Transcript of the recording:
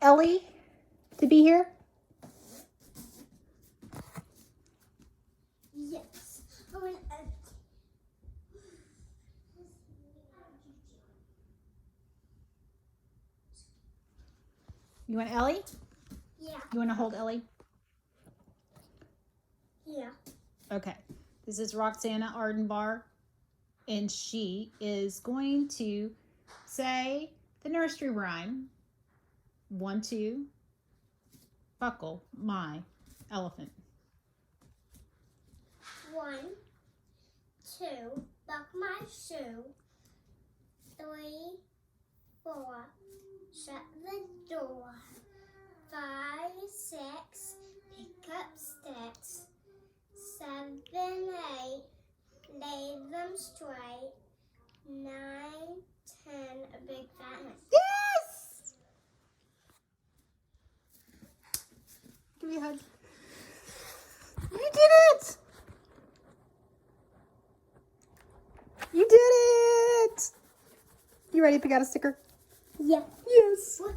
Ellie to be here? Yes. I want You want Ellie? Yeah. You want to hold Ellie? Yeah. Okay. This is Roxana Ardenbar, and she is going to say the nursery rhyme. 1, 2, buckle my elephant. 1, 2, buck my shoe. 3, 4, shut the door. 5, 6, pick up sticks. 7, 8, lay them straight. 9, 10, a big fat hen. Yes! Give me a hug. You did it! You did it! You ready to pick out a sticker? Yeah. Yes. What?